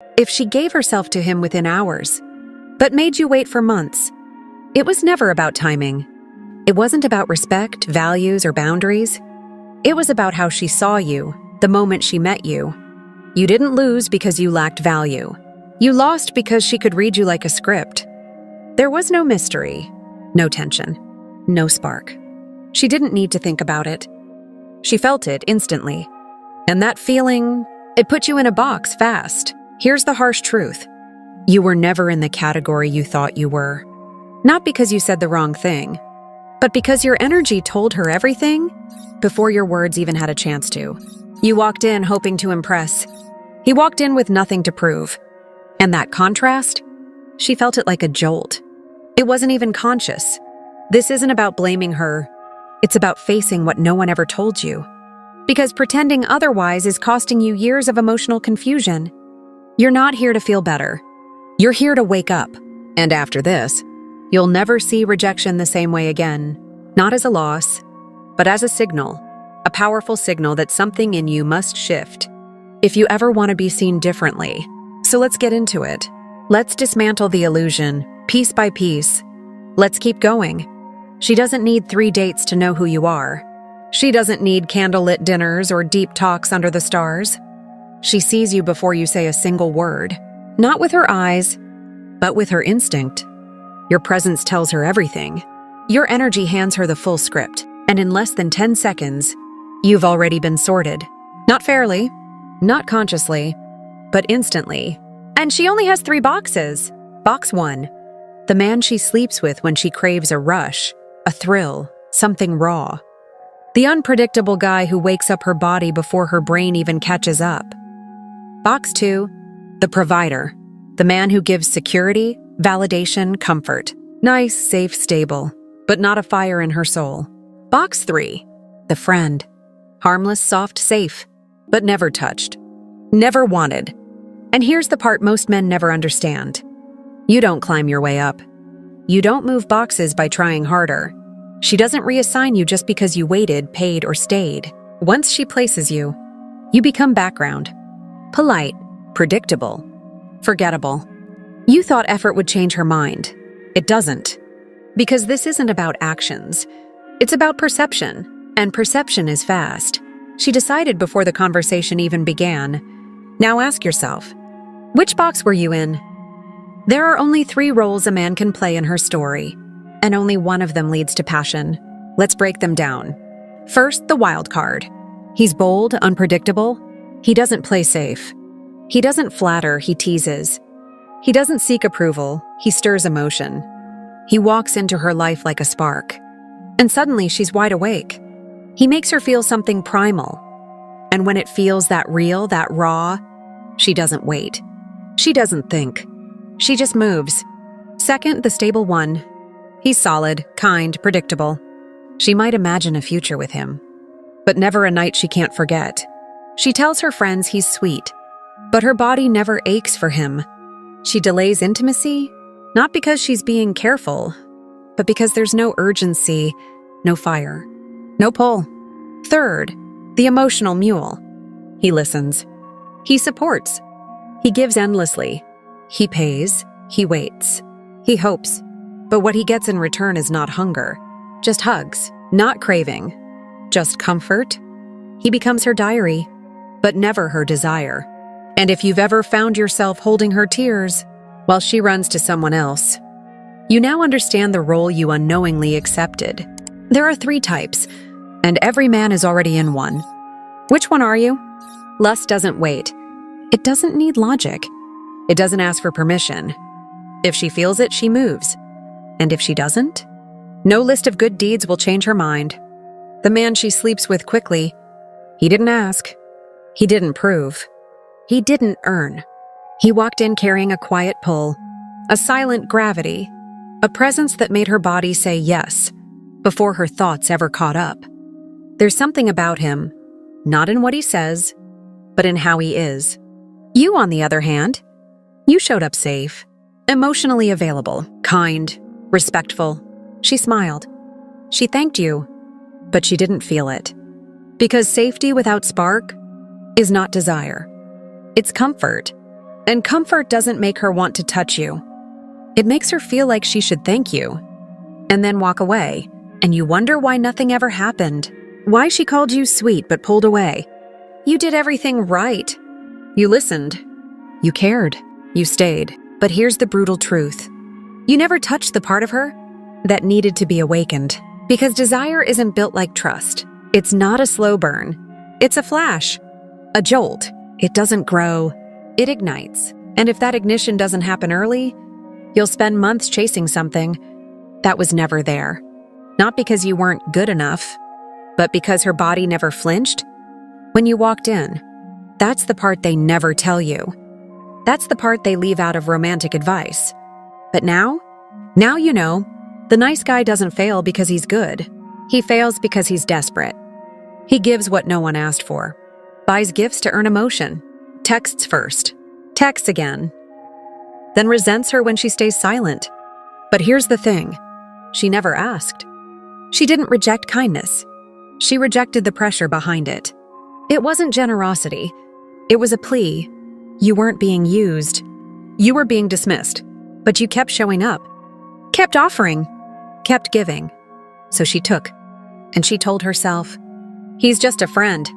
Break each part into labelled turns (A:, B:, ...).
A: If she gave herself to him within hours, but made you wait for months, it was never about timing. It wasn't about respect, values, or boundaries. It was about how she saw you the moment she met you. You didn't lose because you lacked value. You lost because she could read you like a script. There was no mystery, no tension, no spark. She didn't need to think about it. She felt it instantly. And that feeling, it put you in a box fast. Here's the harsh truth. You were never in the category you thought you were. Not because you said the wrong thing, but because your energy told her everything before your words even had a chance to. You walked in hoping to impress. He walked in with nothing to prove. And that contrast, she felt it like a jolt. It wasn't even conscious. This isn't about blaming her. It's about facing what no one ever told you. Because pretending otherwise is costing you years of emotional confusion. You're not here to feel better. You're here to wake up. And after this, you'll never see rejection the same way again. Not as a loss, but as a signal. A powerful signal that something in you must shift if you ever want to be seen differently. So let's get into it. Let's dismantle the illusion, piece by piece. Let's keep going. She doesn't need 3 dates to know who you are. She doesn't need candlelit dinners or deep talks under the stars. She sees you before you say a single word. Not with her eyes, but with her instinct. Your presence tells her everything. Your energy hands her the full script, and in less than 10 seconds, you've already been sorted. Not fairly, not consciously, but instantly. And she only has 3 boxes. Box 1. The man she sleeps with when she craves a rush, a thrill, something raw. The unpredictable guy who wakes up her body before her brain even catches up. Box 2. The provider. The man who gives security, validation, comfort. Nice, safe, stable, but not a fire in her soul. Box 3. The friend. Harmless, soft, safe, but never touched. Never wanted. And here's the part most men never understand. You don't climb your way up. You don't move boxes by trying harder. She doesn't reassign you just because you waited, paid, or stayed. Once she places you, you become background. Polite, predictable, forgettable. You thought effort would change her mind. It doesn't. Because this isn't about actions. It's about perception, and perception is fast. She decided before the conversation even began. Now ask yourself, which box were you in? There are only 3 roles a man can play in her story, and only one of them leads to passion. Let's break them down. First, the wild card. He's bold, unpredictable. He doesn't play safe. He doesn't flatter, he teases. He doesn't seek approval, he stirs emotion. He walks into her life like a spark. And suddenly she's wide awake. He makes her feel something primal. And when it feels that real, that raw, she doesn't wait. She doesn't think. She just moves. Second, the stable one. He's solid, kind, predictable. She might imagine a future with him, but never a night she can't forget. She tells her friends he's sweet, but her body never aches for him. She delays intimacy, not because she's being careful, but because there's no urgency, no fire, no pull. Third, the emotional mule. He listens. He supports. He gives endlessly. He pays. He waits. He hopes. But what he gets in return is not hunger, just hugs, not craving, just comfort. He becomes her diary, but never her desire. And if you've ever found yourself holding her tears while she runs to someone else, you now understand the role you unknowingly accepted. There are 3 types, and every man is already in one. Which one are you? Lust doesn't wait. It doesn't need logic. It doesn't ask for permission. If she feels it, she moves. And if she doesn't, no list of good deeds will change her mind. The man she sleeps with quickly, he didn't ask. He didn't prove. He didn't earn. He walked in carrying a quiet pull, a silent gravity, a presence that made her body say yes before her thoughts ever caught up. There's something about him, not in what he says, but in how he is. You, on the other hand, you showed up safe, emotionally available, kind, respectful. She smiled. She thanked you, but she didn't feel it. Because safety without spark is not desire. It's comfort. And comfort doesn't make her want to touch you. It makes her feel like she should thank you, and then walk away, and you wonder why nothing ever happened. Why she called you sweet but pulled away. You did everything right. You listened. You cared. You stayed. But here's the brutal truth. You never touched the part of her that needed to be awakened. Because desire isn't built like trust. It's not a slow burn. It's a flash. A jolt. It doesn't grow. It ignites. And if that ignition doesn't happen early, you'll spend months chasing something that was never there. Not because you weren't good enough, but because her body never flinched when you walked in. That's the part they never tell you. That's the part they leave out of romantic advice. But now you know, the nice guy doesn't fail because he's good. He fails because he's desperate. He gives what no one asked for. Buys gifts to earn emotion. Texts first. Texts again. Then resents her when she stays silent. But here's the thing. She never asked. She didn't reject kindness. She rejected the pressure behind it. It wasn't generosity. It was a plea. You weren't being used. You were being dismissed. But you kept showing up. Kept offering. Kept giving. So she took. And she told herself, he's just a friend.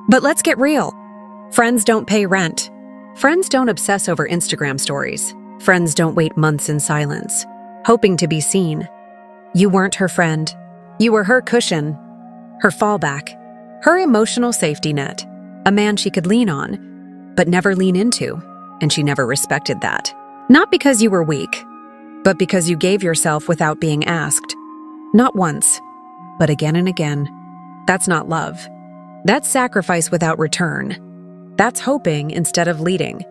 A: But let's get real. Friends don't pay rent. Friends don't obsess over Instagram stories. Friends don't wait months in silence, hoping to be seen. You weren't her friend. You were her cushion, her fallback, her emotional safety net, a man she could lean on, but never lean into, and she never respected that. Not because you were weak, but because you gave yourself without being asked. Not once, but again and again. That's not love. That's sacrifice without return. That's hoping instead of leading.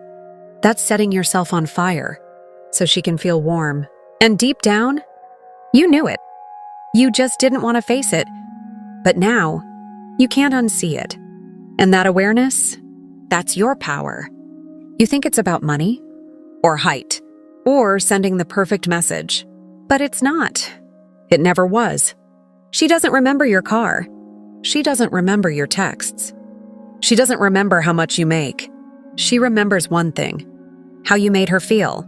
A: That's setting yourself on fire so she can feel warm. And deep down, you knew it. You just didn't want to face it. But now, you can't unsee it. And that awareness, that's your power. You think it's about money, or height, or sending the perfect message. But it's not. It never was. She doesn't remember your car. She doesn't remember your texts. She doesn't remember how much you make. She remembers one thing, how you made her feel.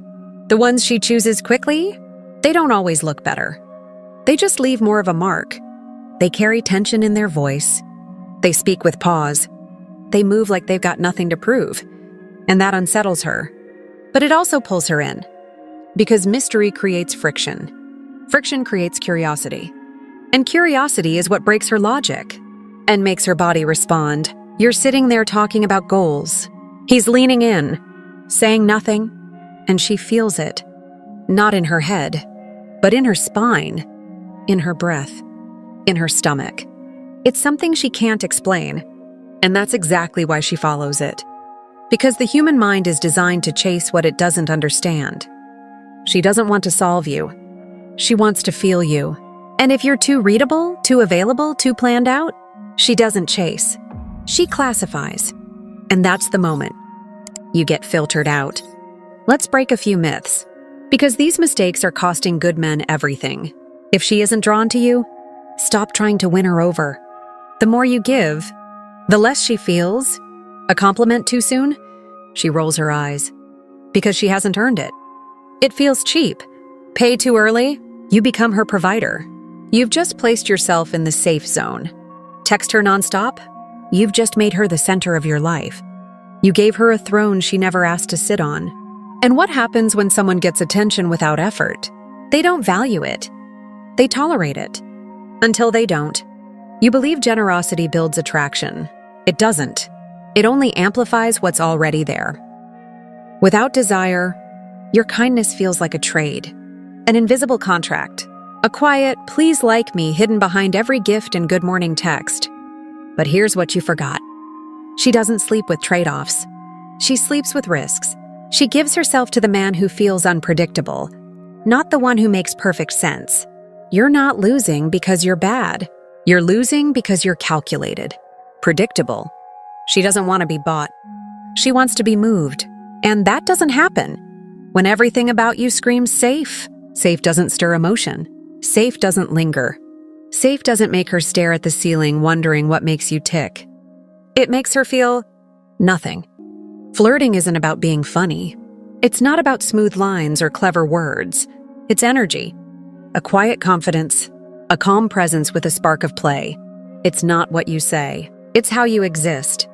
A: The ones she chooses quickly, they don't always look better. They just leave more of a mark. They carry tension in their voice. They speak with pause. They move like they've got nothing to prove. And that unsettles her. But it also pulls her in. Because mystery creates friction. Friction creates curiosity. And curiosity is what breaks her logic and makes her body respond. You're sitting there talking about goals. He's leaning in, saying nothing, and she feels it. Not in her head, but in her spine, in her breath, in her stomach. It's something she can't explain, and that's exactly why she follows it. Because the human mind is designed to chase what it doesn't understand. She doesn't want to solve you. She wants to feel you. And if you're too readable, too available, too planned out, she doesn't chase. She classifies. And that's the moment you get filtered out. Let's break a few myths, because these mistakes are costing good men everything. If she isn't drawn to you, stop trying to win her over. The more you give, the less she feels. A compliment too soon? She rolls her eyes. Because she hasn't earned it. It feels cheap. Pay too early? You become her provider. You've just placed yourself in the safe zone. Text her nonstop? You've just made her the center of your life. You gave her a throne she never asked to sit on. And what happens when someone gets attention without effort? They don't value it. They tolerate it. Until they don't. You believe generosity builds attraction. It doesn't. It only amplifies what's already there. Without desire, your kindness feels like a trade, an invisible contract, a quiet, please like me hidden behind every gift and good morning text. But here's what you forgot. She doesn't sleep with trade-offs. She sleeps with risks. She gives herself to the man who feels unpredictable, not the one who makes perfect sense. You're not losing because you're bad. You're losing because you're calculated, predictable. She doesn't want to be bought. She wants to be moved. And that doesn't happen when everything about you screams safe. Safe doesn't stir emotion. Safe doesn't linger. Safe doesn't make her stare at the ceiling wondering what makes you tick. It makes her feel nothing. Flirting isn't about being funny. It's not about smooth lines or clever words. It's energy. A quiet confidence, a calm presence with a spark of play. It's not what you say. It's how you exist.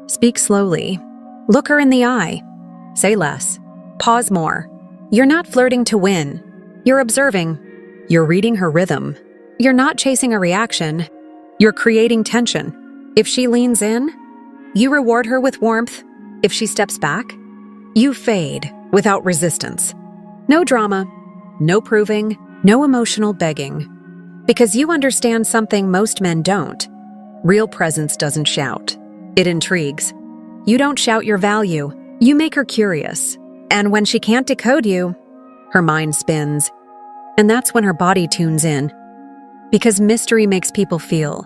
A: Speak slowly. Look her in the eye. Say less. Pause more. You're not flirting to win. You're observing. You're reading her rhythm. You're not chasing a reaction. You're creating tension. If she leans in, you reward her with warmth. If she steps back, you fade without resistance. No drama, no proving, no emotional begging. Because you understand something most men don't. Real presence doesn't shout. It intrigues. You don't shout your value. You make her curious. And when she can't decode you, her mind spins. And that's when her body tunes in. Because mystery makes people feel.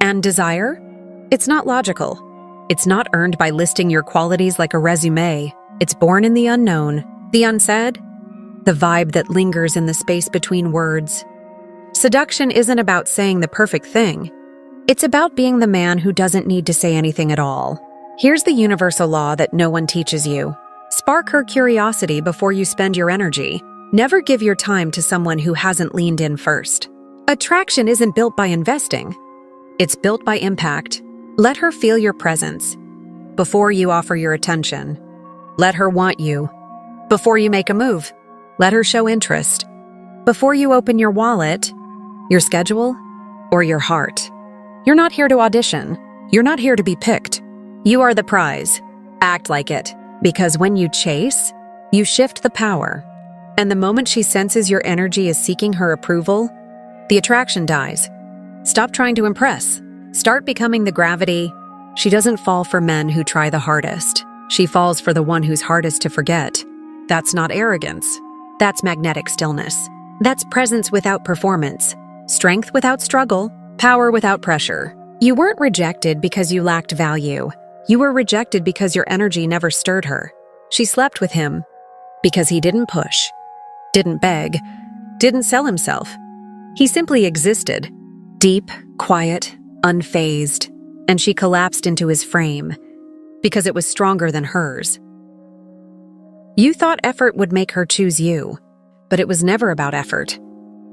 A: And desire? It's not logical. It's not earned by listing your qualities like a resume. It's born in the unknown, the unsaid, the vibe that lingers in the space between words. Seduction isn't about saying the perfect thing. It's about being the man who doesn't need to say anything at all. Here's the universal law that no one teaches you. Spark her curiosity before you spend your energy. Never give your time to someone who hasn't leaned in first. Attraction isn't built by investing. It's built by impact. Let her feel your presence before you offer your attention. Let her want you. Before you make a move, let her show interest. Before you open your wallet, your schedule, or your heart. You're not here to audition. You're not here to be picked. You are the prize. Act like it. Because when you chase, you shift the power. And the moment she senses your energy is seeking her approval, the attraction dies. Stop trying to impress. Start becoming the gravity. She doesn't fall for men who try the hardest. She falls for the one who's hardest to forget. That's not arrogance. That's magnetic stillness. That's presence without performance. Strength without struggle. Power without pressure. You weren't rejected because you lacked value. You were rejected because your energy never stirred her. She slept with him because he didn't push, didn't beg, didn't sell himself. He simply existed. Deep, quiet, unfazed, and she collapsed into his frame because it was stronger than hers. You thought effort would make her choose you, but it was never about effort.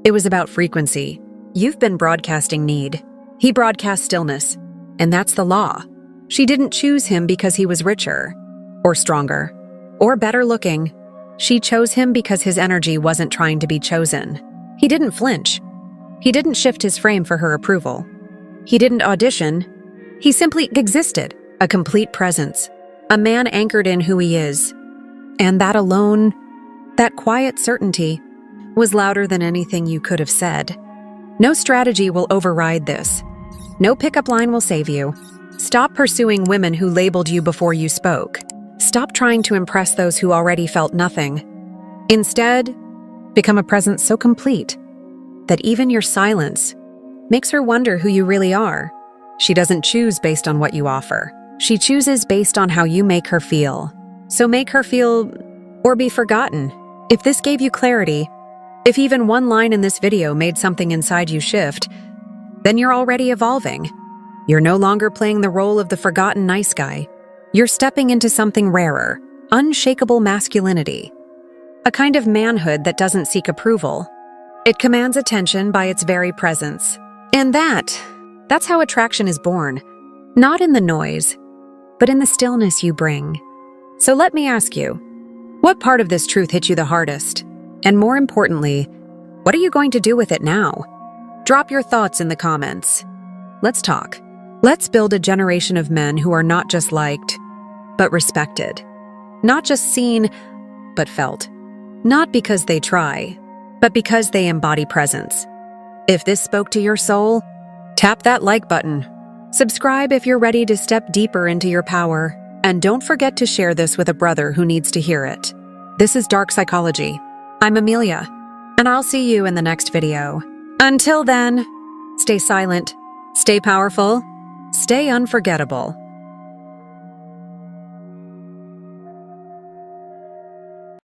A: It was about frequency. You've been broadcasting need. He broadcast stillness, and that's the law. She didn't choose him because he was richer, or stronger, or better looking. She chose him because his energy wasn't trying to be chosen. He didn't flinch. He didn't shift his frame for her approval. He didn't audition. He simply existed, a complete presence, a man anchored in who he is. And that alone, that quiet certainty, was louder than anything you could have said. No strategy will override this. No pickup line will save you. Stop pursuing women who labeled you before you spoke. Stop trying to impress those who already felt nothing. Instead, become a presence so complete that even your silence makes her wonder who you really are. She doesn't choose based on what you offer. She chooses based on how you make her feel. So make her feel or be forgotten. If this gave you clarity, if even one line in this video made something inside you shift, then you're already evolving. You're no longer playing the role of the forgotten nice guy. You're stepping into something rarer, unshakable masculinity. A kind of manhood that doesn't seek approval. It commands attention by its very presence. And that's how attraction is born. Not in the noise, but in the stillness you bring. So let me ask you, what part of this truth hit you the hardest? And more importantly, what are you going to do with it now? Drop your thoughts in the comments. Let's talk. Let's build a generation of men who are not just liked, but respected. Not just seen, but felt. Not because they try, but because they embody presence. If this spoke to your soul, tap that like button. Subscribe if you're ready to step deeper into your power. And don't forget to share this with a brother who needs to hear it. This is Dark Psychology. I'm Amelia, and I'll see you in the next video. Until then, stay silent, stay powerful, stay unforgettable.